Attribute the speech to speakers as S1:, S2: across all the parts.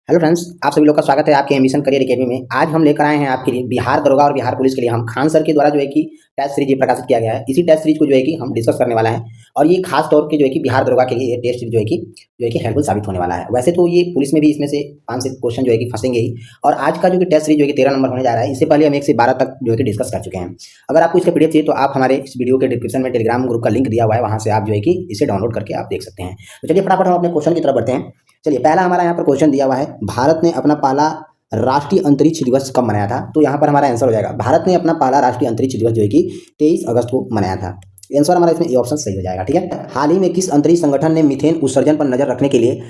S1: Hello friends, आप सभी लोग का स्वागत है आपके एम्बिशन करियर एकेडमी में। आज हम लेकर आए हैं आपके लिए बिहार दरोगा और बिहार पुलिस के लिए हम खान सर के द्वारा जो है कि टेस्ट सीरीज ये प्रकाशित किया गया है। इसी टेस्ट सीरीज को जो है कि हम डिस्कस करने वाला है और ये खास तौर पे जो है कि बिहार दरोगा के लिए ये टेस्ट सीरीज जो है कि हेल्पफुल साबित होने वाला है। वैसे तो ये पुलिस में भी इसमें से 5 से क्वेश्चन जो है कि फंसेंगे ही। और आज का जो कि टेस्ट सीरीज जो है कि 13 नंबर होने जा रहा है। इससे पहले हम 1 से 12 तक जो है कि डिस्कस कर चुके हैं। अगर आपको इसका पीडीएफ चाहिए तो आप हमारे इस वीडियो के डिस्क्रिप्शन में टेलीग्राम ग्रुप का लिंक दिया हुआ है, वहाँ से आप जो है कि इसे डाउनलोड करके आप देख सकते हैं। तो चलिए फटाफट हम अपने क्वेश्चन की तरफ बढ़ते हैं। चलिए, पहला हमारा यहाँ पर क्वेश्चन दिया हुआ है, भारत ने अपना पहला राष्ट्रीय अंतरिक्ष दिवस कब मनाया था? तो यहाँ पर हमारा आंसर हो जाएगा, भारत ने अपना पहला राष्ट्रीय अंतरिक्ष दिवस जो है कि 23 अगस्त को मनाया था। आंसर हमारा इसमें ए ऑप्शन सही हो जाएगा। ठीक है। हाल ही में किस अंतरिक्ष संगठन ने मीथेन उत्सर्जन पर नजर रखने के लिए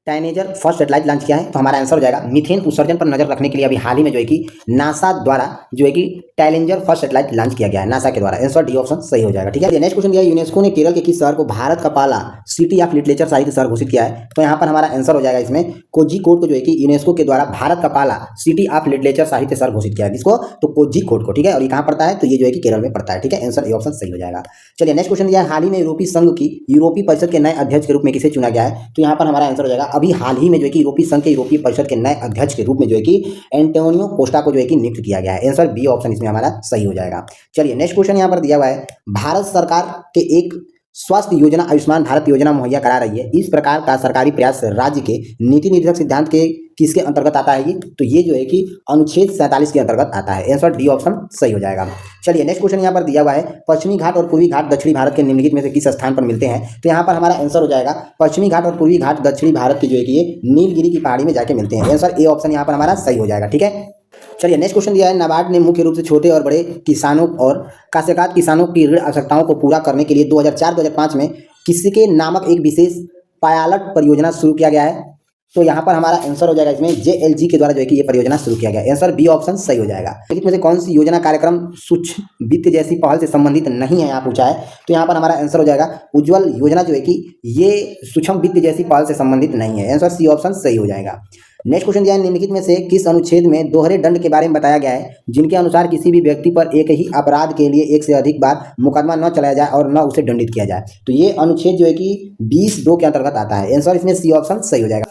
S1: टाइनेजर फर्स्ट सैटेलाइट लॉन्च किया है? तो हमारा आंसर हो जाएगा, मीथेन उत्सर्जन पर नजर रखने के लिए अभी हाल ही में जो है कि नासा द्वारा जो है कि टाइलेंजर फर्स्ट सैटेलाइट लॉन्च किया गया है नासा के द्वारा। आंसर डी ऑप्शन सही हो जाएगा। ठीक है। नेक्स्ट क्वेश्चन दिया है, यूनेस्को ने केरल के किस शहर को भारत का पहला सिटी ऑफ लिटरेचर साहित्य शहर घोषित किया है? तो यहाँ पर हमारा आंसर हो जाएगा इसमें कोझिकोड को जो है कि यूनेस्को के द्वारा भारत का पहला सिटी ऑफ लिटरेचर साहित्य शहर घोषित किया है। किसको? तो कोझिकोड को। ठीक है। और ये कहाँ पड़ता है? तो ये जो है कि केरल में पड़ता है। ठीक है। आंसर ए ऑप्शन सही हो जाएगा। चलिए, नेक्स्ट क्वेश्चन दिया है, हाल ही में यूरोपीय संघ की यूरोपीय परिषद के नए अध्यक्ष के रूप में किसे चुना गया है? तो यहाँ पर हमारा आंसर हो जाएगा, अभी हाल ही में जो है कि यूरोपीय संघ के यूरोपीय परिषद के नए अध्यक्ष के रूप में जो है कि एंटोनियो कोस्टा को जो है कि नियुक्त किया गया है। आंसर बी ऑप्शन इसमें हमारा सही हो जाएगा। चलिए, नेक्स्ट क्वेश्चन यहाँ पर दिया हुआ है, भारत सरकार के एक स्वास्थ्य योजना आयुष्मान भारत योजना मुहैया करा रही है। इस प्रकार का सरकारी प्रयास राज्य के नीति निर्देशक सिद्धांत के किसके अंतर्गत आता है? ये तो ये जो है कि अनुच्छेद 47 के अंतर्गत आता है। आंसर डी ऑप्शन सही हो जाएगा। चलिए, नेक्स्ट क्वेश्चन यहाँ पर दिया हुआ है, पश्चिमी घाट और पूर्वी घाट दक्षिणी भारत के निम्नलिखित में से किस स्थान पर मिलते हैं? तो यहाँ पर हमारा आंसर हो जाएगा, पश्चिमी घाट और पूर्वी घाट दक्षिणी भारत की जो है कि ये नीलगिरी की पहाड़ी में जाके मिलते हैं। आंसर ए ऑप्शन यहाँ पर हमारा सही हो जाएगा। ठीक है। चलिए, नेक्स्ट क्वेश्चन दिया है, नाबार्ड ने मुख्य रूप से छोटे और बड़े किसानों और काश्तकार किसानों की ऋण आवश्यकताओं को पूरा करने के लिए 2004-2005 में किसके नामक एक विशेष पायलट परियोजना शुरू किया गया है? तो यहाँ पर हमारा आंसर हो जाएगा इसमें JLG के द्वारा जो है कि ये परियोजना शुरू किया गया है। आंसर बी ऑप्शन सही हो जाएगा। इसमें से कौन सी योजना कार्यक्रम सूक्ष्म वित्त जैसी पहल से संबंधित नहीं है, यहाँ पूछा है। तो यहाँ पर हमारा आंसर हो जाएगा, उज्ज्वल योजना जो है कि ये सूक्ष्म वित्त जैसी पहल से संबंधित नहीं है। आंसर सी ऑप्शन सही हो जाएगा। नेक्स्ट क्वेश्चन दिया है, निम्नलिखित में से किस अनुच्छेद में दोहरे दंड के बारे में बताया गया है, जिनके अनुसार किसी भी व्यक्ति पर एक ही अपराध के लिए एक से अधिक बार मुकदमा न चलाया जाए और न उसे दंडित किया जाए? तो ये अनुच्छेद जो है कि 20(2) के अंतर्गत आता है। आंसर इसमें सी ऑप्शन सही हो जाएगा।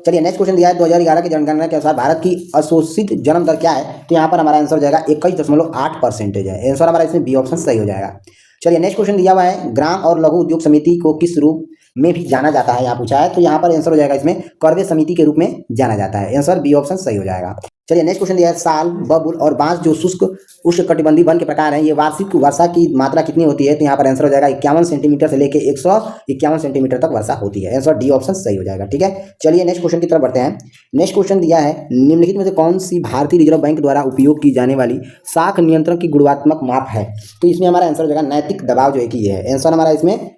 S1: चलिए, नेक्स्ट क्वेश्चन दिया है, 2011 की जनगणना के अनुसार भारत की अशोषित जन्म दर क्या है? तो यहाँ पर हमारा आंसर हो जाएगा 21.8% है। आंसर हमारा इसमें बी ऑप्शन सही हो जाएगा। चलिए, नेक्स्ट क्वेश्चन दिया हुआ है, ग्राम और लघु उद्योग समिति को किस रूप में भी जाना जाता है, यहाँ पूछा है। तो यहाँ पर आंसर हो जाएगा इसमें करवे समिति के रूप में जाना जाता है। आंसर बी ऑप्शन सही हो जाएगा। चलिए, नेक्स्ट क्वेश्चन दिया है, साल, बबूल और बांस जो शुष्क उष्णकटिबंधीय वन के प्रकार हैं, ये वार्षिक वर्षा की मात्रा कितनी होती है? तो यहाँ पर आंसर हो जाएगा 51 सेंटीमीटर से लेकर 151 सेंटीमीटर तक वर्षा होती है। आंसर डी ऑप्शन सही हो जाएगा। ठीक है। चलिए, नेक्स्ट क्वेश्चन की तरफ बढ़ते हैं। नेक्स्ट क्वेश्चन दिया है, निम्नलिखित में से कौन सी भारतीय रिजर्व बैंक द्वारा उपयोग की जाने वाली साख नियंत्रण की गुणात्मक माप है? तो इसमें हमारा आंसर हो जाएगा नैतिक दबाव जो है कि ये है। आंसर हमारा इसमें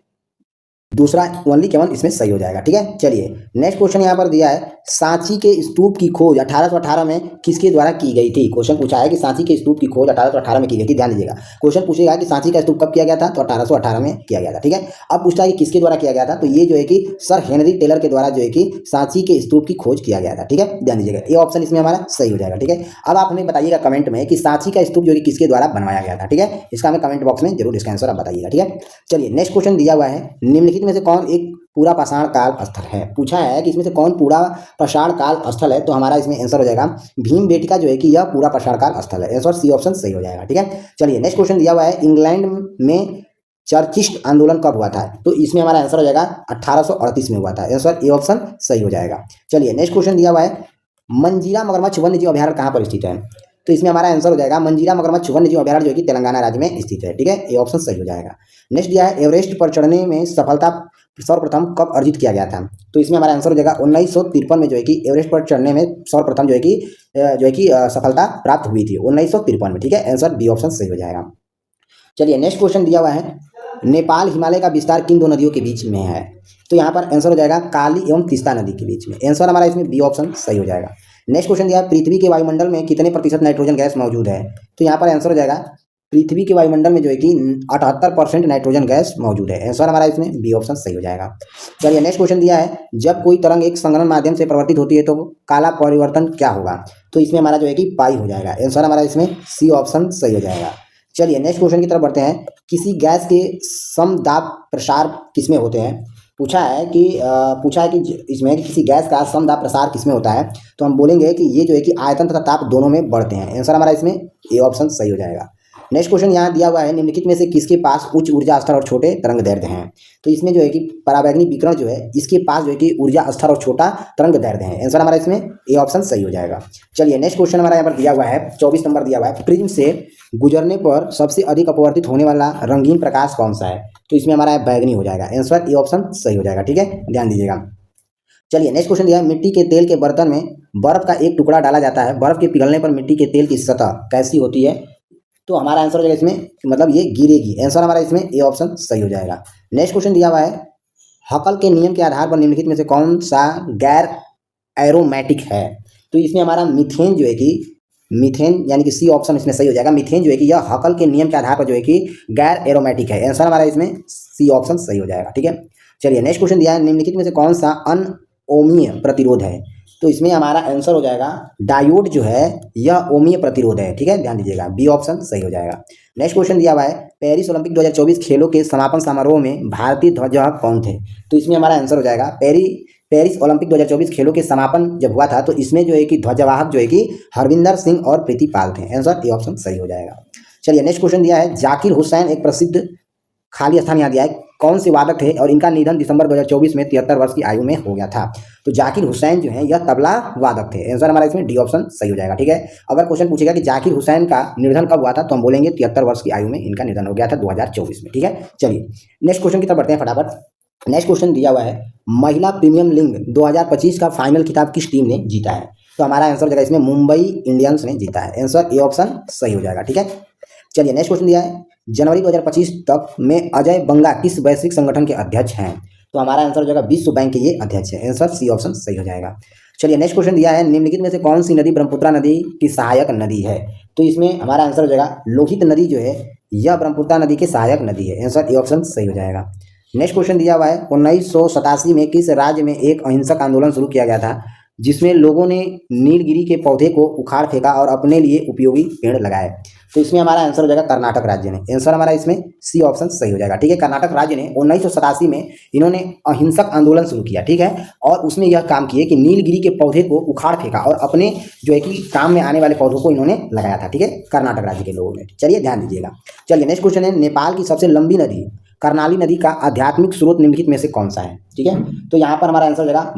S1: दूसरा ओनली केवल इसमें सही हो जाएगा। ठीक है। चलिए, नेक्स्ट क्वेश्चन यहाँ पर दिया है, सांची के स्तूप की खोज 1818 में किसके द्वारा की गई थी? क्वेश्चन पूछा है कि सांची के स्तूप की खोज 1818 में की गई थी। ध्यान दीजिएगा, क्वेश्चन पूछेगा कि सांची का स्तूप कब किया गया था? तो 1818 में किया गया था। ठीक है। अब पूछता है कि किसके द्वारा किया गया था? तो ये जो है कि सर हेनरी टेलर के द्वारा जो है कि सांची के स्तूप की खोज किया गया था। ठीक है। ध्यान दीजिएगा, ये ऑप्शन इसमें हमारा सही हो जाएगा। ठीक है। अब आप हमें बताइएगा कमेंट में कि सांची का स्तूप जो है किसके द्वारा बनवाया गया था। ठीक है। इसका हमें कमेंट बॉक्स में जरूर इसका आंसर आप बताइएगा। ठीक है। चलिए, नेक्स्ट क्वेश्चन दिया हुआ है, निम्नलिखित में से कौन एक पूरा पाषाण काल स्थल है? पूछा है कि इसमें से कौन पूरा पाषाण काल स्थल है? तो हमारा इसमें आंसर हो जाएगा भीमबेटका जो है कि यह पूरा पाषाण काल स्थल है। आंसर सी ऑप्शन सही हो जाएगा। ठीक है। चलिए, नेक्स्ट क्वेश्चन दिया हुआ है, इंग्लैंड में चर्चिस्ट आंदोलन कब हुआ था? तो इसमें हमारा आंसर हो जाएगा 1838 में हुआ था। आंसर ए ऑप्शन सही हो जाएगा। चलिए, नेक्स्ट क्वेश्चन दिया हुआ है, मंजीरा मगरमच्छ वन्यजीव अभयारण्य कहाँ पर स्थित है? तो इसमें हमारा आंसर हो जाएगा, मंजीरा मगरमच्छ वन्यजीव अभयारण्य जो कि तेलंगाना राज्य में स्थित है। ठीक है। ए ऑप्शन सही हो जाएगा। नेक्स्ट दिया है, एवरेस्ट पर चढ़ने में सफलता सर्वप्रथम कब अर्जित किया गया था? तो इसमें हमारा आंसर हो जाएगा 1953 में जो है कि एवरेस्ट पर चढ़ने में सर्वप्रथम जो है कि सफलता प्राप्त हुई थी 1953 में। ठीक है। आंसर बी ऑप्शन सही हो जाएगा। चलिए, नेक्स्ट क्वेश्चन दिया हुआ है, नेपाल हिमालय का विस्तार किन दो नदियों के बीच में है? तो यहाँ पर आंसर हो जाएगा काली एवं तीस्ता नदी के बीच में। आंसर हमारा इसमें बी ऑप्शन सही हो जाएगा। नेक्स्ट क्वेश्चन दिया है, पृथ्वी के वायुमंडल में कितने प्रतिशत नाइट्रोजन गैस मौजूद है? तो यहाँ पर आंसर हो जाएगा, पृथ्वी के वायुमंडल में जो है कि 78% नाइट्रोजन गैस मौजूद है। आंसर हमारा इसमें बी ऑप्शन सही हो जाएगा। चलिए, नेक्स्ट क्वेश्चन दिया है, जब कोई तरंग एक संघनन माध्यम से परिवर्तित होती है तो काला परिवर्तन क्या होगा? तो इसमें हमारा जो है कि पाई हो जाएगा। आंसर हमारा इसमें सी ऑप्शन सही हो जाएगा। चलिए, नेक्स्ट क्वेश्चन की तरफ बढ़ते हैं, किसी गैस के समदाब प्रसार किसमें होते हैं? पूछा है कि इसमें कि किसी गैस का समदाब प्रसार किसमें होता है, तो हम बोलेंगे कि ये जो है कि आयतन तथा ताप दोनों में बढ़ते हैं। आंसर हमारा इसमें ए ऑप्शन सही हो जाएगा। नेक्स्ट क्वेश्चन यहाँ दिया हुआ है, निम्नलिखित में से किसके पास उच्च ऊर्जा स्तर और छोटे तरंग दैर्ध्य हैं। तो इसमें जो है कि परावैंगनी विकिरण जो है इसके पास जो है कि ऊर्जा स्तर और छोटा तरंग दैर्ध्य है। आंसर हमारा इसमें ए ऑप्शन सही हो जाएगा। चलिए नेक्स्ट क्वेश्चन हमारा यहाँ पर दिया हुआ है 24 नंबर दिया हुआ है, प्रिज्म से गुजरने पर सबसे अधिक अपवर्तित होने वाला रंगीन प्रकाश कौन सा है। तो इसमें हमारा बैगनी हो जाएगा। आंसर ए ऑप्शन सही हो जाएगा। ठीक है, ध्यान दीजिएगा। चलिए नेक्स्ट क्वेश्चन दिया है, मिट्टी के तेल के बर्तन में बर्फ का एक टुकड़ा डाला जाता है, बर्फ के पिघलने पर मिट्टी के तेल की सतह कैसी होती है। तो हमारा आंसर हो जाएगा इसमें मतलब ये गिरेगी। आंसर हमारा इसमें ए ऑप्शन सही हो जाएगा। नेक्स्ट क्वेश्चन दिया हुआ है, हकल के नियम के आधार पर निम्नलिखित में से कौन सा गैर एरोमेटिक है। तो इसमें हमारा मीथेन जो है कि मीथेन यानी कि सी ऑप्शन इसमें सही हो जाएगा। मीथेन जो है कि यह हकल के नियम के आधार पर जो है कि गैर एरोमेटिक है। आंसर हमारा इसमें सी ऑप्शन सही हो जाएगा। ठीक है, चलिए नेक्स्ट क्वेश्चन दिया है, निम्नलिखित में से कौन सा अनओमीय प्रतिरोध है। तो इसमें हमारा आंसर हो जाएगा डायोड जो है यह ओमीय प्रतिरोध है। ठीक है, ध्यान दीजिएगा, बी ऑप्शन सही हो जाएगा। नेक्स्ट क्वेश्चन दिया हुआ है, पेरिस ओलंपिक 2024 खेलों के समापन समारोह में भारतीय ध्वजवाहक कौन थे। तो इसमें हमारा आंसर हो जाएगा पेरिस ओलंपिक 2024 खेलों के समापन जब हुआ था तो इसमें जो है कि ध्वजवाहक जो है कि हरविंदर सिंह और प्रीति पाल थे। आंसर ए ऑप्शन सही हो जाएगा। चलिए नेक्स्ट क्वेश्चन दिया है, जाकिर हुसैन एक प्रसिद्ध खाली स्थान यहाँ दिया है, कौन से वादक थे और इनका निधन दिसंबर 2024 में 73 वर्ष की आयु में हो गया था। तो जाकिर हुसैन जो है यह तबला वादक थे। आंसर हमारा इसमें डी ऑप्शन सही हो जाएगा। ठीक है, अगर क्वेश्चन पूछेगा कि जाकिर हुसैन का निधन कब हुआ था तो हम बोलेंगे 73 वर्ष की आयु में इनका निधन हो गया था 2024 में। ठीक है, चलिए नेक्स्ट क्वेश्चन की तरफ बढ़ते हैं फटाफट। नेक्स्ट क्वेश्चन दिया हुआ है, महिला प्रीमियम लीग 2025 का फाइनल खिताब किस टीम ने जीता है। तो हमारा आंसर हो जाएगा इसमें मुंबई इंडियंस ने जीता है। आंसर ए ऑप्शन सही हो जाएगा। ठीक है, चलिए नेक्स्ट क्वेश्चन दिया है, जनवरी 2025 तक में अजय बंगा किस वैश्विक संगठन के अध्यक्ष हैं। तो हमारा आंसर हो जाएगा विश्व बैंक के ये अध्यक्ष है। आंसर सी ऑप्शन सही हो जाएगा। चलिए नेक्स्ट क्वेश्चन दिया है, निम्नलिखित में से कौन सी नदी ब्रह्मपुत्र नदी की सहायक नदी है। तो इसमें हमारा आंसर हो जाएगा लोहित नदी जो है यह ब्रह्मपुत्र नदी की सहायक नदी है। आंसर ए ऑप्शन सही हो जाएगा। नेक्स्ट क्वेश्चन दिया हुआ है, 1987 में किस राज्य में एक अहिंसक आंदोलन शुरू किया गया था जिसमें लोगों ने नीलगिरी के पौधे को उखाड़ फेंका और अपने लिए उपयोगी पेड़ लगाए। तो इसमें हमारा आंसर हो जाएगा कर्नाटक राज्य ने। आंसर हमारा इसमें सी ऑप्शन सही हो जाएगा। ठीक है, कर्नाटक राज्य ने 1987 में इन्होंने अहिंसक आंदोलन शुरू किया। ठीक है, और उसमें यह काम किए कि नीलगिरी के पौधे को उखाड़ फेंका और अपने जो है कि काम में आने वाले पौधों को इन्होंने लगाया था। ठीक है, कर्नाटक राज्य के लोगों ने। चलिए ध्यान दीजिएगा। चलिए नेक्स्ट क्वेश्चन है, नेपाल की सबसे लंबी नदी कर्णाली नदी का आध्यात्मिक स्रोत निम्नलिखित में से कौन सा है। ठीक है, तो यहाँ पर हमारा आंसर हो जाएगा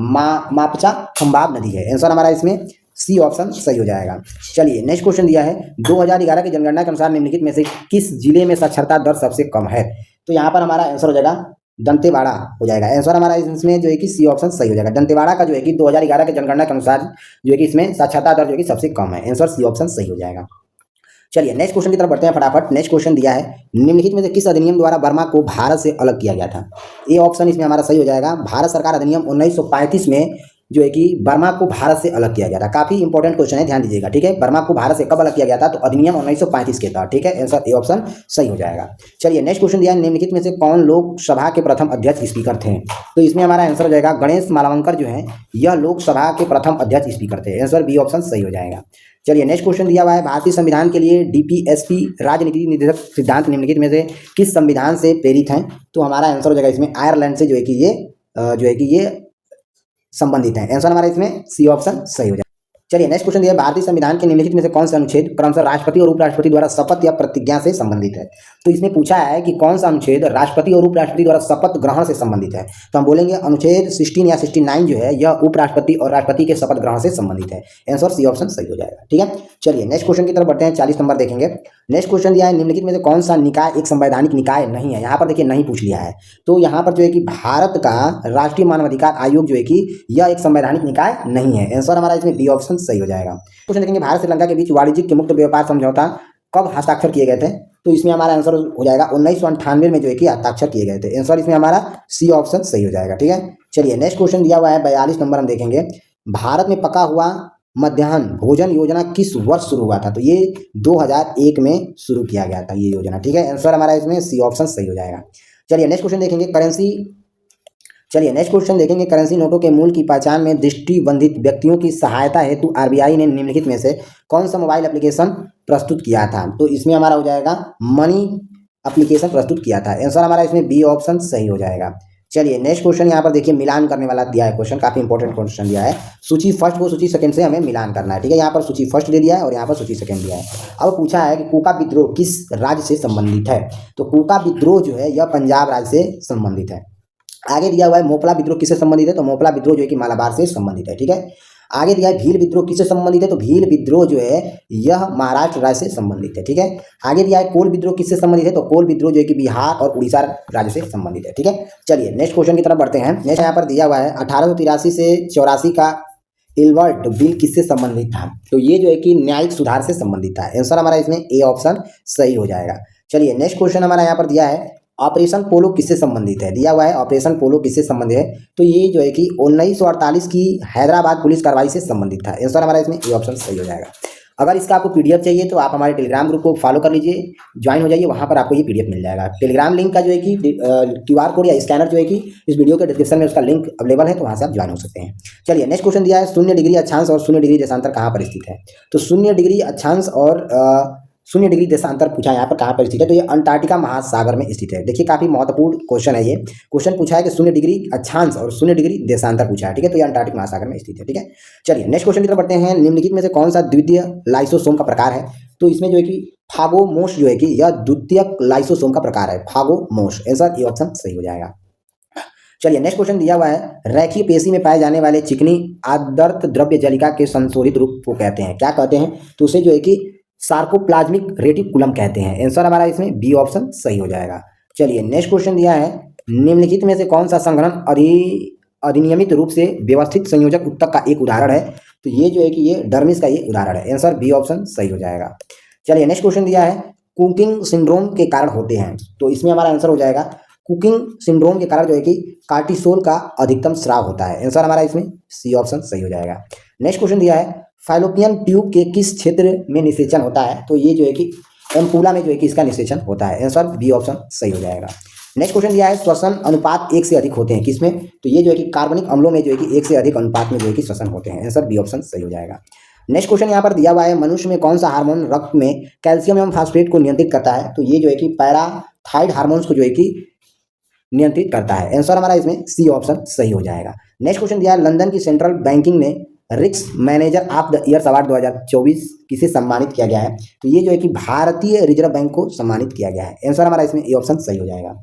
S1: मापचा खंबाब नदी है। आंसर हमारा इसमें सी ऑप्शन सही हो जाएगा। चलिए नेक्स्ट क्वेश्चन दिया है, 2011 की जनगणना के अनुसार निम्नलिखित में से किस जिले में साक्षरता दर सबसे कम है। तो यहाँ पर हमारा आंसर हो जाएगा दंतेवाड़ा हो जाएगा। आंसर हमारा इसमें जो है कि सी ऑप्शन सही हो जाएगा। दंतेवाड़ा का जो है कि 2011 के जनगणना के अनुसार जो है कि इसमें साक्षरता दर जो है कि सबसे कम है। आंसर सी ऑप्शन सही हो जाएगा। चलिए नेक्स्ट क्वेश्चन की तरफ बढ़ते हैं फटाफट। नेक्स्ट क्वेश्चन दिया है, निम्नलिखित में से किस अधिनियम द्वारा बर्मा को भारत से अलग किया गया था। ए ऑप्शन इसमें हमारा सही हो जाएगा। भारत सरकार अधिनियम 1935 में जो है कि बर्मा को भारत से अलग किया गया था। काफी इंपॉर्टेंट क्वेश्चन है, ध्यान दीजिएगा। ठीक है, बर्मा को भारत से कब अलग किया गया था तो अधिनियम 1935 के तहत। ठीक है, आंसर ए ऑप्शन सही हो जाएगा। चलिए नेक्स्ट क्वेश्चन दिया है, निम्नलिखित में से कौन लोकसभा के प्रथम अध्यक्ष स्पीकर थे। तो इसमें हमारा आंसर हो जाएगा गणेश मालवंकर जो है यह लोकसभा के प्रथम अध्यक्ष स्पीकर थे। आंसर बी ऑप्शन सही हो जाएगा। चलिए नेक्स्ट क्वेश्चन दिया हुआ है, भारतीय संविधान के लिए डीपीएसपी राजनीति निर्देशक सिद्धांत निम्नलिखित में से किस संविधान से प्रेरित हैं। तो हमारा आंसर हो जाएगा इसमें आयरलैंड से जो है कि ये संबंधित है। आंसर हमारा इसमें सी ऑप्शन सही हो जाएगा। चलिए नेक्स्ट क्वेश्चन दिया है, भारतीय संविधान के निम्नलिखित में से कौन सा अनुच्छेद क्रमशः राष्ट्रपति और उपराष्ट्रपति द्वारा शपथ या प्रतिज्ञा से संबंधित है। तो इसमें पूछा है कि कौन सा अनुच्छेद राष्ट्रपति और उपराष्ट्रपति द्वारा शपथ ग्रहण से संबंधित है। तो हम बोलेंगे अनुच्छेद 16 या 69 जो है यह उपराष्ट्रपति और राष्ट्रपति के शपथ ग्रहण से संबंधित है। आंसर सी ऑप्शन सही हो जाएगा। ठीक है, चलिए नेक्स्ट क्वेश्चन की तरफ बढ़ते हैं। 40 नंबर देखेंगे। नेक्स्ट क्वेश्चन दिया है, निम्नलिखित में से कौन सा निकाय एक संवैधानिक निकाय नहीं है। यहाँ पर देखिए नहीं पूछ लिया है। तो यहाँ पर जो है कि भारत का राष्ट्रीय मानवाधिकार आयोग जो है कि यह एक संवैधानिक निकाय नहीं है। आंसर हमारा इसमें बी ऑप्शन सही हो जाएगा। क्वेश्चन देखेंगे, भारत श्रीलंका के बीच वाणिज्यिक मुक्त व्यापार समझौता कब हस्ताक्षर किए गए थे। तो इसमें हमारा आंसर हो जाएगा 1998 में जो है कि हस्ताक्षर किए गए थे। आंसर इसमें हमारा सी ऑप्शन सही हो जाएगा। ठीक है, चलिए नेक्स्ट क्वेश्चन दिया हुआ है 42 नंबर हम देखेंगे, भारत में पका हुआ मध्याह्न भोजन योजना किस वर्ष शुरू हुआ था। तो ये 2001 में शुरू किया गया था ये योजना। ठीक है, आंसर हमारा इसमें सी ऑप्शन सही हो जाएगा। चलिए नेक्स्ट क्वेश्चन देखेंगे, करेंसी नोटों के मूल की पहचान में दृष्टिबंधित व्यक्तियों की सहायता हेतु आरबीआई ने निम्नलिखित में से कौन सा मोबाइल एप्लीकेशन प्रस्तुत किया था। तो इसमें हमारा हो जाएगा मनी एप्लीकेशन प्रस्तुत किया था। आंसर हमारा इसमें बी ऑप्शन सही हो जाएगा। चलिए नेक्स्ट क्वेश्चन यहाँ पर देखिए, मिलान करने वाला दिया है क्वेश्चन, काफी इंपॉर्टेंट क्वेश्चन दिया है। सूची फर्स्ट को सूची सेकंड से हमें मिलान करना है, ठीक है। यहाँ पर सूची फर्स्ट दे दिया है और यहाँ पर सूची सेकंड दिया है। अब पूछा है कि कूका विद्रोह किस राज्य से संबंधित है, तो कूका विद्रोह जो है यह पंजाब राज्य से संबंधित है। आगे दिया हुआ है मोपला विद्रोह किससे संबंधित है, तो मोपला विद्रोह जो है कि मालाबार से संबंधित है, ठीक है। आगे दिया है भील विद्रोह किससे संबंधित है, तो भील विद्रोह जो है यह महाराष्ट्र राज्य से संबंधित है, ठीक है। आगे दिया है कोल विद्रोह किससे संबंधित है, तो कोल विद्रोह जो है कि बिहार और उड़ीसा राज्य से संबंधित है, ठीक है। चलिए नेक्स्ट क्वेश्चन की तरफ बढ़ते हैं। नेक्स्ट यहाँ पर दिया हुआ है 1883 से 84 का इल्बर्ट बिल किससे संबंधित था, तो ये जो है कि न्यायिक सुधार से संबंधित था। आंसर हमारा इसमें ए ऑप्शन सही हो जाएगा। चलिए नेक्स्ट क्वेश्चन हमारा यहाँ पर दिया है ऑपरेशन पोलो किससे संबंधित है, दिया हुआ है ऑपरेशन पोलो किससे संबंधित है, तो ये जो है कि 1948 की हैदराबाद पुलिस कार्रवाई से संबंधित था। आंसर हमारा इसमें ए ऑप्शन सही हो जाएगा। अगर इसका आपको पीडीएफ चाहिए तो आप हमारे टेलीग्राम ग्रुप को फॉलो कर लीजिए, ज्वाइन हो जाइए, वहाँ पर आपको ये पीडीएफ मिल जाएगा। टेलीग्राम लिंक का जो है कि क्यूआर कोड या स्कैनर जो है कि इस वीडियो के डिस्क्रिप्शन में उसका लिंक अवेलेबल है, तो वहाँ से आप ज्वाइन हो सकते हैं। चलिए नेक्स्ट क्वेश्चन दिया है शून्य डिग्री अक्षांश और शून्य डिग्री देशांतर कहाँ पर स्थित है, तो शून्य डिग्री अक्षांश और शून्य डिग्री देशांतर पूछा है यहाँ पर कहाँ पर स्थित है, तो ये अंटार्कटिका महासागर में स्थित है। देखिए काफी महत्वपूर्ण क्वेश्चन है ये। क्वेश्चन पूछा है कि शून्य डिग्री अक्षांश और शून्य डिग्री देशांतर पूछा है, ठीक है, तो ये अंटार्कटिक महासागर में स्थित है, ठीक है। चलिए नेक्स्ट क्वेश्चन की तरफ बढ़ते हैं। निम्नलिखित में से कौन सा द्वितीय लाइसोसोम का प्रकार है, तो इसमें जो है कि फागोमोस जो है कि यह द्वितीय लाइसोसोम का प्रकार है, फागोमोस। आंसर ये ऑप्शन सही हो जाएगा। चलिए नेक्स्ट क्वेश्चन दिया हुआ है रेखीय पेशी में पाए जाने वाले चिकनी आदर्त द्रव्य जलिका के संशोधित रूप को कहते हैं, क्या कहते हैं, तो उसे जो है कि सार्कोप्लाज्मिक रेटिकुलम कहते हैं। आंसर हमारा इसमें बी ऑप्शन सही हो जाएगा। चलिए नेक्स्ट क्वेश्चन दिया है निम्नलिखित में से कौन सा संघनन अधिनियमित रूप से व्यवस्थित संयोजक उत्तक का एक उदाहरण है, तो ये जो है कि ये डर्मिस का ये उदाहरण है। आंसर बी ऑप्शन सही हो जाएगा। चलिए नेक्स्ट क्वेश्चन दिया है कुकिंग सिंड्रोम के कारण होते हैं, तो इसमें हमारा आंसर हो जाएगा कुकिंग सिंड्रोम के कारण जो है कि कार्टिसोल का अधिकतम स्राव होता है। आंसर हमारा इसमें सी ऑप्शन सही हो जाएगा। नेक्स्ट क्वेश्चन दिया है फाइलोपियन ट्यूब के किस क्षेत्र में निषेचन होता है, तो ये जो है कि एम्पुला में जो है कि इसका निषेचन होता है। आंसर बी ऑप्शन सही हो जाएगा। नेक्स्ट क्वेश्चन दिया है श्वसन अनुपात 1 से अधिक होते हैं किसमें, तो ये जो है कि कार्बनिक अम्लों में जो है कि 1 से अधिक अनुपात में जो है कि श्वसन होते हैं। आंसर बी ऑप्शन सही हो जाएगा। नेक्स्ट क्वेश्चन यहाँ पर दिया हुआ है मनुष्य में कौन सा हार्मोन रक्त में कैल्शियम एवं फास्फेट को नियंत्रित करता है, तो ये जो है कि पैराथाइड हार्मोन्स को जो है कि नियंत्रित करता है। आंसर हमारा इसमें सी ऑप्शन सही हो जाएगा। नेक्स्ट क्वेश्चन दिया है लंदन की सेंट्रल बैंकिंग ने risk manager of the year award 2024 किसे सम्मानित किया गया है, तो ये जो है कि भारतीय रिजर्व बैंक को सम्मानित किया गया है। आंसर हमारा इसमें ए ऑप्शन सही हो जाएगा।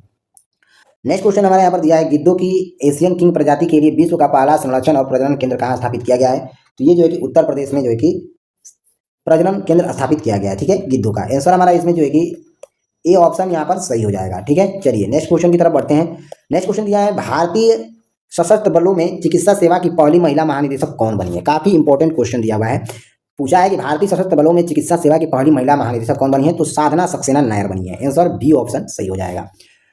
S1: नेक्स्ट क्वेश्चन हमारे यहाँ पर दिया है गिद्धों की एशियन किंग प्रजाति के लिए विश्व का पहला संरक्षण और प्रजनन केंद्र कहाँ स्थापित किया गया है, तो ये जो है कि उत्तर प्रदेश में जो है कि प्रजनन केंद्र स्थापित किया गया है, ठीक है, गिद्धों का। आंसर हमारा इसमें जो है कि ए ऑप्शन यहाँ पर सही हो जाएगा, ठीक है। चलिए नेक्स्ट क्वेश्चन की तरफ बढ़ते हैं। नेक्स्ट क्वेश्चन दिया है भारतीय सशस्त्र बलों में चिकित्सा सेवा की पहली महिला महानिदेशक कौन बनी है, काफी इंपॉर्टेंट क्वेश्चन दिया हुआ है। पूछा है कि भारतीय सशस्त्र बलों में चिकित्सा सेवा की पहली महिला महानिदेशक कौन बनी है, तो साधना सक्सेना नायर बनी है। आंसर बी ऑप्शन सही हो जाएगा।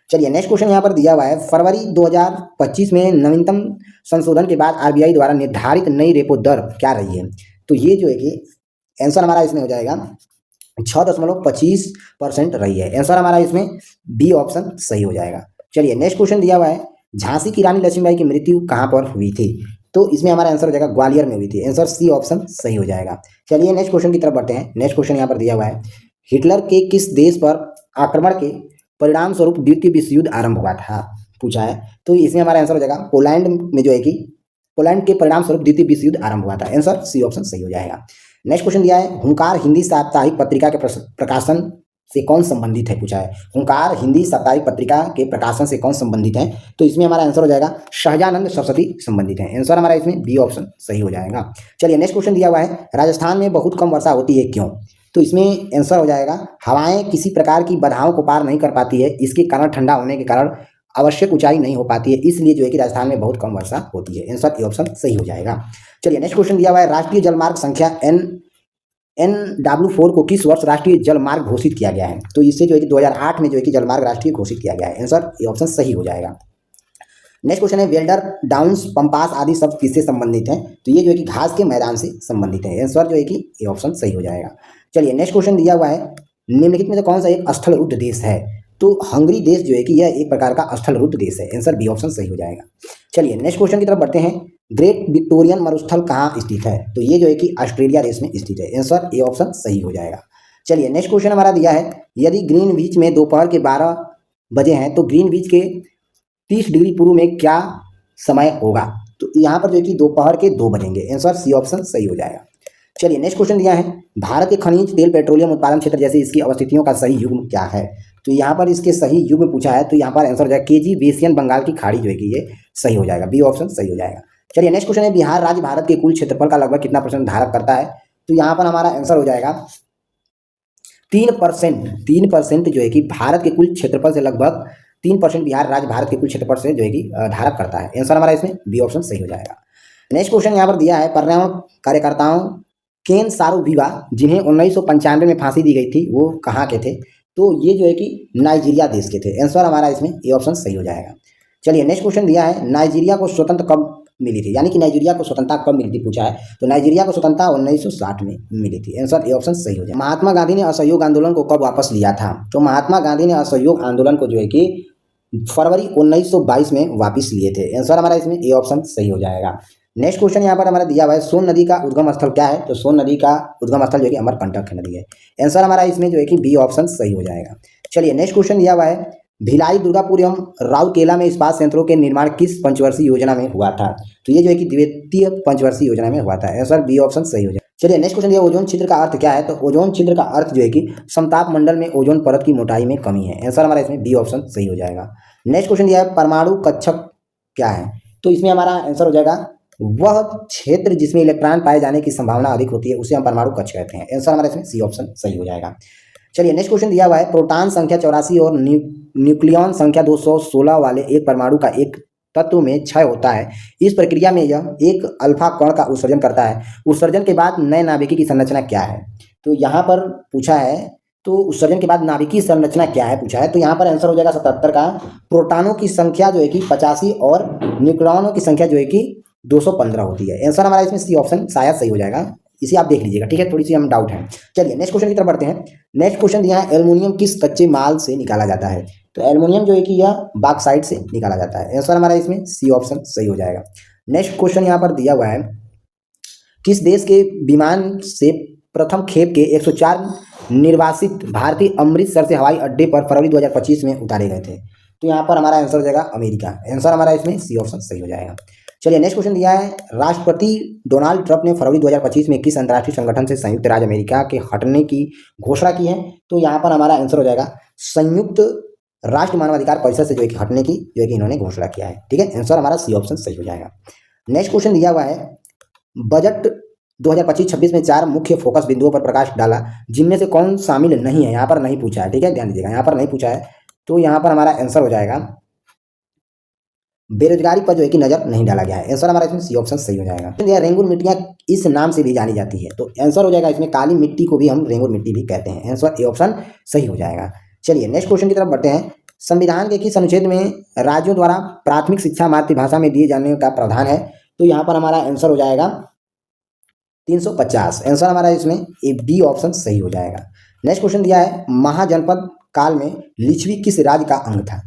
S1: चलिए नेक्स्ट क्वेश्चन यहाँ पर दिया हुआ है फरवरी 2025 में नवीनतम संशोधन के बाद आरबीआई द्वारा निर्धारित नई रेपो दर क्या रही है, तो ये जो है कि आंसर हमारा इसमें हो जाएगा 6.25% रही है। आंसर हमारा इसमें बी ऑप्शन सही हो जाएगा। चलिए नेक्स्ट क्वेश्चन दिया हुआ है झांसी की रानी लक्ष्मीबाई की मृत्यु कहाँ पर हुई थी, तो इसमें हमारा आंसर हो जाएगा ग्वालियर में हुई थी। आंसर सी ऑप्शन सही हो जाएगा। चलिए नेक्स्ट क्वेश्चन की तरफ बढ़ते हैं। नेक्स्ट क्वेश्चन यहाँ पर दिया हुआ है हिटलर के किस देश पर आक्रमण के परिणाम स्वरूप द्वितीय विश्व युद्ध आरंभ हुआ था, पूछा है, तो इसमें हमारा आंसर हो जाएगा पोलैंड में जो है कि पोलैंड के परिणाम स्वरूप द्वितीय विश्व युद्ध आरंभ हुआ था। आंसर सी ऑप्शन सही हो जाएगा। नेक्स्ट क्वेश्चन दिया है हुंकार हिंदी साप्ताहिक पत्रिका के प्रकाशन से कौन संबंधित है, पूछा है। हुंकार हिंदी साप्ताहिक पत्रिका के प्रकाशन से कौन संबंधित है, तो इसमें हमारा आंसर हो जाएगा सहजानंद सरस्वती संबंधित है। आंसर हमारा इसमें बी ऑप्शन सही हो जाएगा। चलिए नेक्स्ट क्वेश्चन दिया हुआ है राजस्थान में बहुत कम वर्षा होती है क्यों, तो इसमें आंसर हो जाएगा हवाएं किसी प्रकार की बाधाओं को पार नहीं कर पाती है, इसके कारण ठंडा होने के कारण आवश्यक ऊंचाई नहीं हो पाती है, इसलिए जो है कि राजस्थान में बहुत कम वर्षा होती है। आंसर ए ऑप्शन सही हो जाएगा। चलिए नेक्स्ट क्वेश्चन दिया हुआ है राष्ट्रीय जलमार्ग संख्या NW4 को किस वर्ष राष्ट्रीय जलमार्ग घोषित किया गया है, तो इससे जो है कि 2008 में जो है कि जलमार्ग राष्ट्रीय घोषित किया गया है। आंसर ए ऑप्शन सही हो जाएगा। नेक्स्ट क्वेश्चन है वेल्डर डाउन्स पंपास आदि शब्द किससे संबंधित हैं, तो ये जो है कि घास के मैदान से संबंधित है। आंसर जो है कि ए ऑप्शन सही हो जाएगा। चलिए नेक्स्ट क्वेश्चन दिया हुआ है निम्नलिखित में से कौन सा एक स्थलरुद्ध देश है, तो हंगरी देश जो है कि यह एक प्रकार का स्थलरुद्ध देश है। आंसर बी ऑप्शन सही हो जाएगा। चलिए नेक्स्ट क्वेश्चन की तरफ बढ़ते हैं ग्रेट विक्टोरियन मरुस्थल कहाँ स्थित है, तो ये जो है कि ऑस्ट्रेलिया देश में स्थित है। आंसर ए ऑप्शन सही हो जाएगा। चलिए नेक्स्ट क्वेश्चन हमारा दिया है यदि ग्रीनविच में दोपहर के 12 बजे हैं तो ग्रीनविच के 30 डिग्री पूर्व में क्या समय होगा? तो यहाँ पर जो है कि दोपहर के 2 बजेंगे। आंसर सी ऑप्शन सही हो जाएगा। चलिए नेक्स्ट क्वेश्चन दिया है, भारत के खनिज तेल पेट्रोलियम उत्पादन क्षेत्र जैसे इसकी अवस्थितियों का सही युग्म क्या है? तो यहाँ पर इसके सही युग्म पूछा है, तो यहाँ पर आंसर हो जाएगा केजी बेसियन बंगाल की खाड़ी जो है कि ये सही हो जाएगा, बी ऑप्शन सही हो जाएगा। चलिए नेक्स्ट क्वेश्चन है, बिहार राज्य भारत के कुल क्षेत्रफल का लगभग कितना % धारक करता है? तो यहाँ पर हमारा आंसर हो जाएगा 3%। 3% जो है कि भारत के कुल क्षेत्रफल से लगभग 3% बिहार राज्य भारत के कुल क्षेत्रफल से जो है कि धारक करता है। आंसर हमारा इसमें बी ऑप्शन सही हो जाएगा। नेक्स्ट क्वेश्चन यहाँ पर दिया है, पर्यावरण कार्यकर्ताओं केन सारुविवा जिन्हें 1995 में फांसी दी गई थी वो कहाँ के थे? तो ये जो है कि नाइजीरिया देश के थे। आंसर हमारा इसमें ए ऑप्शन सही हो जाएगा। चलिए नेक्स्ट क्वेश्चन दिया है, नाइजीरिया को स्वतंत्र कब मिली थी? यानी कि नाइजीरिया को स्वतंत्रता कब मिली थी पूछा है। तो नाइजीरिया को स्वतंत्रता 1960 में मिली थी। आंसर ए ऑप्शन सही हो जाएगा। महात्मा गांधी ने असहयोग आंदोलन को कब वापस लिया था? तो महात्मा गांधी ने असहयोग आंदोलन को जो है कि फरवरी 1922 में वापस लिए थे। आंसर हमारा इसमें ए ऑप्शन सही हो जाएगा। नेक्स्ट क्वेश्चन यहाँ पर हमारा दिया हुआ है, सोन नदी का उद्गम स्थल क्या है? तो सोन नदी का उद्गम स्थल जो है कि अमरकंटक नदी है। आंसर हमारा इसमें जो है कि बी ऑप्शन सही हो जाएगा। चलिए नेक्स्ट क्वेश्चन दिया हुआ है, भिलाई दुर्गापुर एवं राउरकेला में इस्पात संयंत्रों के निर्माण किस पंचवर्षीय योजना में हुआ था? तो ये जो है कि द्वितीय पंचवर्षीय योजना में हुआ था। आंसर बी ऑप्शन सही हो जाएगा। चलिए नेक्स्ट क्वेश्चन दिया, ओजोन छिद्र का अर्थ क्या है? तो ओजोन छिद्र का अर्थ जो है कि समताप मंडल में ओजोन परत की मोटाई में कमी है। आंसर हमारा इसमें बी ऑप्शन सही हो जाएगा। नेक्स्ट क्वेश्चन दिया है, परमाणु कक्षक क्या है? तो इसमें हमारा आंसर हो जाएगा वह क्षेत्र जिसमें इलेक्ट्रॉन पाए जाने की संभावना अधिक होती है उसे हम परमाणु कक्ष कहते हैं। आंसर हमारा इसमें सी ऑप्शन सही हो जाएगा। चलिए नेक्स्ट क्वेश्चन दिया हुआ है, प्रोटॉन संख्या 84 और न्यूक्लियॉन संख्या 216 वाले एक परमाणु का एक तत्व में क्षय होता है। इस प्रक्रिया में यह एक अल्फा कण का उत्सर्जन करता है। उत्सर्जन के बाद नए नाभिकी की संरचना क्या है? तो यहाँ पर पूछा है, तो उत्सर्जन के बाद नाभिकीय संरचना क्या है पूछा है। तो यहाँ पर आंसर हो जाएगा 77 का। प्रोटॉनों की संख्या जो है कि 85 और न्यूक्लियॉनों की संख्या जो है कि 215 होती है। आंसर हमारा इसमें सी ऑप्शन शायद सही हो जाएगा, इसे आप देख लीजिएगा, ठीक है, थोड़ी सी हम डाउट है। चलिए नेक्स्ट क्वेश्चन की तरफ बढ़ते हैं। नेक्स्ट क्वेश्चन दिया है, एल्युमिनियम किस कच्चे माल से निकाला जाता है? तो एल्युमिनियम जो है कि यह बॉक्साइट से निकाला जाता है। आंसर हमारा इसमें सी ऑप्शन सही हो जाएगा। नेक्स्ट क्वेश्चन यहाँ पर दिया हुआ है, किस देश के विमान से प्रथम खेप के 104 निर्वासित भारतीय अमृतसर से हवाई अड्डे पर फरवरी 2025 में उतारे गए थे? तो यहाँ पर हमारा आंसर हो जाएगा अमेरिका। आंसर हमारा इसमें सी ऑप्शन सही हो जाएगा। चलिए नेक्स्ट क्वेश्चन दिया है, राष्ट्रपति डोनाल्ड ट्रंप ने फरवरी 2025 में किस अंतर्राष्ट्रीय संगठन से संयुक्त राज्य अमेरिका के हटने की घोषणा की है? तो यहाँ पर हमारा आंसर हो जाएगा संयुक्त राष्ट्र मानवाधिकार परिषद से जो है कि हटने की जो है कि इन्होंने घोषणा किया है। ठीक है, आंसर हमारा सी ऑप्शन सही हो जाएगा। नेक्स्ट क्वेश्चन दिया हुआ है, बजट 2025-26 में 4 मुख्य फोकस बिंदुओं पर प्रकाश डाला, जिनमें से कौन शामिल नहीं है? यहाँ पर नहीं पूछा है, ठीक है, ध्यान दीजिएगा, यहाँ पर नहीं पूछा है। तो यहाँ पर हमारा आंसर हो जाएगा बेरोजगारी पर जो है कि नजर नहीं डाला गया है। आंसर हमारा इसमें सी ऑप्शन सही हो जाएगा। रेंगुर मिट्टियाँ इस नाम से भी जानी जाती है, तो आंसर हो जाएगा इसमें काली मिट्टी को भी हम रेंगुर मिट्टी भी कहते हैं। आंसर ए ऑप्शन सही हो जाएगा। चलिए नेक्स्ट क्वेश्चन की तरफ बढ़ते हैं। संविधान के किस अनुच्छेद में राज्यों द्वारा प्राथमिक शिक्षा मातृभाषा में दिए जाने का प्रावधान है? तो यहाँ पर हमारा आंसर हो जाएगा 350। आंसर हमारा इसमें ए बी ऑप्शन सही हो जाएगा। नेक्स्ट क्वेश्चन दिया है, महाजनपद काल में लिच्छवी किस राज्य का अंग था?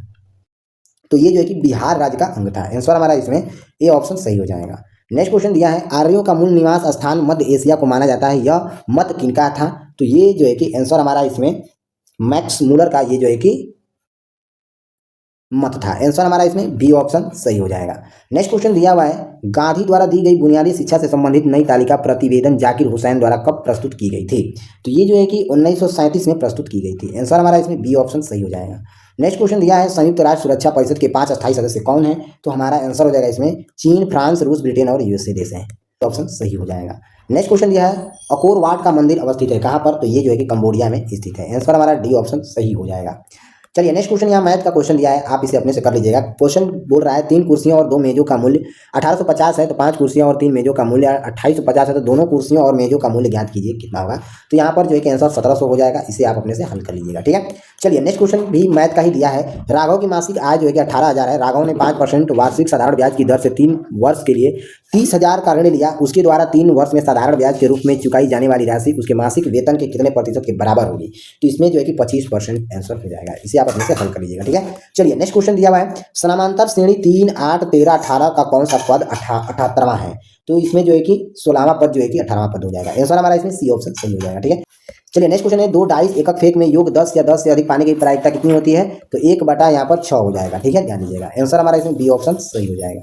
S1: तो ये जो है कि बिहार राज्य का अंग था। आंसर हमारा इसमें ए ऑप्शन सही हो जाएगा। नेक्स्ट क्वेश्चन दिया है, आर्यों का मूल निवास स्थान मध्य एशिया को माना जाता है, यह मत किनका था? तो ये जो है कि आंसर हमारा इसमें मैक्स मूलर का ये जो है कि मत था। आंसर हमारा इसमें बी ऑप्शन सही हो जाएगा। नेक्स्ट क्वेश्चन दिया हुआ है, गांधी द्वारा दी गई बुनियादी शिक्षा से संबंधित नई तालिका प्रतिवेदन जाकिर हुसैन द्वारा कब प्रस्तुत की गई थी? तो ये जो है कि 1937 में प्रस्तुत की गई थी। आंसर हमारा इसमें बी ऑप्शन सही हो जाएगा। नेक्स्ट क्वेश्चन दिया है, संयुक्त राष्ट्र सुरक्षा परिषद के 5 अस्थायी सदस्य कौन हैं? तो हमारा आंसर हो जाएगा इसमें चीन, फ्रांस, रूस, ब्रिटेन और यूएसए देश हैं। ऑप्शन सही हो जाएगा। नेक्स्ट क्वेश्चन दिया है, अकोर वाट का मंदिर अवस्थित है कहाँ पर? तो ये जो है कि कंबोडिया में स्थित है। आंसर हमारा डी ऑप्शन सही हो जाएगा। चलिए नेक्स्ट क्वेश्चन यहाँ मैथ का क्वेश्चन दिया है, आप इसे अपने से कर लीजिएगा। क्वेश्चन बोल रहा है 3 कुर्सियों और 2 मेजों का मूल्य 1850 है, तो 5 कुर्सियों और 3 मेजों का मूल्य 2850 है, तो दोनों कुर्सियों और मेजों का मूल्य ज्ञात कीजिए कितना होगा। तो यहाँ पर जो है कि आंसर 1700 हो जाएगा, इसे आप अपने से हल कर लीजिएगा। ठीक है, चलिए नेक्स्ट क्वेश्चन भी मैथ का ही दिया है। राघव की मासिक आय जो है कि 18,000 है। राघव ने 5% वार्षिक साधारण ब्याज की दर से 3 वर्ष के लिए 30,000 का ऋण लिया। उसके द्वारा 3 वर्ष में साधारण ब्याज के रूप में चुकाई जाने वाली राशि उसके मासिक वेतन के कितने प्रतिशत के बराबर होगी? तो इसमें जो है कि 25% आंसर हो जाएगा, इसे आप अपने से हल कर लीजिएगा, ठीक है। चलिए नेक्स्ट क्वेश्चन दिया हुआ है, समानांतर श्रेणी 3, 8, 13, 18 का कौन सा पद 78वां है। तो इसमें जो है कि 16वां पद जो है कि 18वां पद हो जाएगा। आंसर हमारा इसमें सी ऑप्शन सही हो जाएगा, ठीक है। चलिए नेक्स्ट क्वेश्चन है, 2 डाइस एकक फेंक में योग 10 या 10 से अधिक पाने की प्रायिकता कितनी होती है। तो 1/6 यहाँ पर 6 हो जाएगा, ठीक है, ध्यान दीजिएगा। आंसर हमारा इसमें बी ऑप्शन सही हो जाएगा।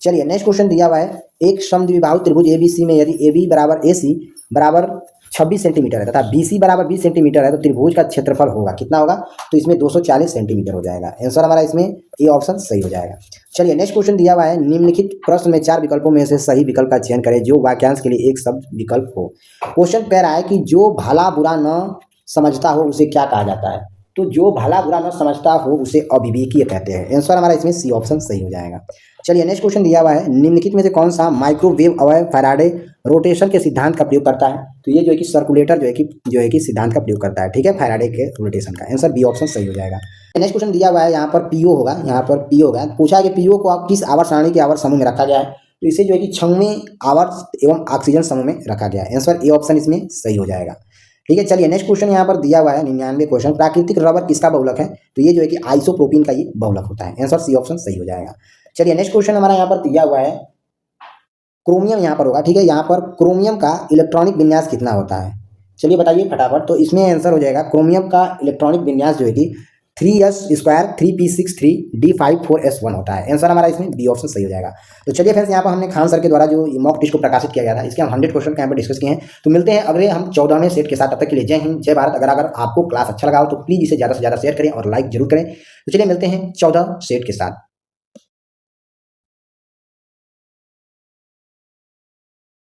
S1: चलिए नेक्स्ट क्वेश्चन दिया हुआ है, एक समद्विबाहु त्रिभुज एबीसी में यदि AB बराबर AC बराबर 26 सेंटीमीटर है तथा BC बराबर 20 सेंटीमीटर है तो त्रिभुज का क्षेत्रफल होगा कितना होगा। तो इसमें 240 सेंटीमीटर हो जाएगा। आंसर हमारा इसमें ए ऑप्शन सही हो जाएगा। चलिए नेक्स्ट क्वेश्चन दिया हुआ है, निम्नलिखित प्रश्न में 4 विकल्पों में से सही विकल्प का चयन करें जो वाक्यांश के लिए एक शब्द विकल्प हो। क्वेश्चन कह रहा है कि जो भला बुरा न समझता हो उसे क्या कहा जाता है। तो जो भला बुरा न समझता हो उसे अविवेकीय कहते हैं। आंसर हमारा इसमें सी ऑप्शन सही हो जाएगा। चलिए नेक्स्ट क्वेश्चन दिया हुआ है, निम्नलिखित में से कौन सा माइक्रोवेव अवयव फैराडे रोटेशन के सिद्धांत का प्रयोग करता है। तो ये जो है कि सर्कुलेटर जो है कि सिद्धांत का प्रयोग करता है, ठीक है, फैराडे के रोटेशन का। आंसर बी ऑप्शन सही हो जाएगा। नेक्स्ट क्वेश्चन दिया हुआ है, यहाँ पर पीओ होगा, यहाँ पर पीओ होगा। पूछा है कि पीओ को आप किस आवर्त सारणी के आवर्त समूह में रखा गया है। तो इसे जो है कि 6वें आवर्त एवं ऑक्सीजन समूह में रखा गया है। आंसर ए ऑप्शन इसमें सही हो जाएगा, ठीक है। चलिए नेक्स्ट क्वेश्चन यहाँ पर दिया हुआ है 99 क्वेश्चन, प्राकृतिक रबर किसका बहुलक है। तो ये जो है कि आइसोप्रोपीन का ये बहुलक होता है। आंसर सी ऑप्शन सही हो जाएगा। चलिए नेक्स्ट क्वेश्चन हमारा यहाँ पर दिया हुआ है, क्रोमियम यहाँ पर होगा, ठीक है। यहाँ पर क्रोमियम का इलेक्ट्रॉनिक विन्यास कितना होता है। चलिए बताइए फटाफट। तो इसमें आंसर हो जाएगा, क्रोमियम का इलेक्ट्रॉनिक विन्यास जो है कि 3s² 3p63 d54s1 होता है। आंसर हमारा इसमें बी ऑप्शन सही हो जाएगा। तो चलिए फ्रेंड्स, यहाँ पर हमने खान सर के द्वारा जो मॉक टेस्ट को प्रकाशित किया गया था, इसके हम 100 क्वेश्चन यहाँ पर डिस्कस किए हैं। तो मिलते हैं अगले हम 14वें सेट के साथ। तब तक के लिए जय हिंद, जय भारत। अगर आपको क्लास अच्छा लगा हो तो प्लीज़ इसे ज़्यादा से ज़्यादा शेयर करें और लाइक जरूर करें। तो चलिए मिलते हैं 14 सेट के साथ।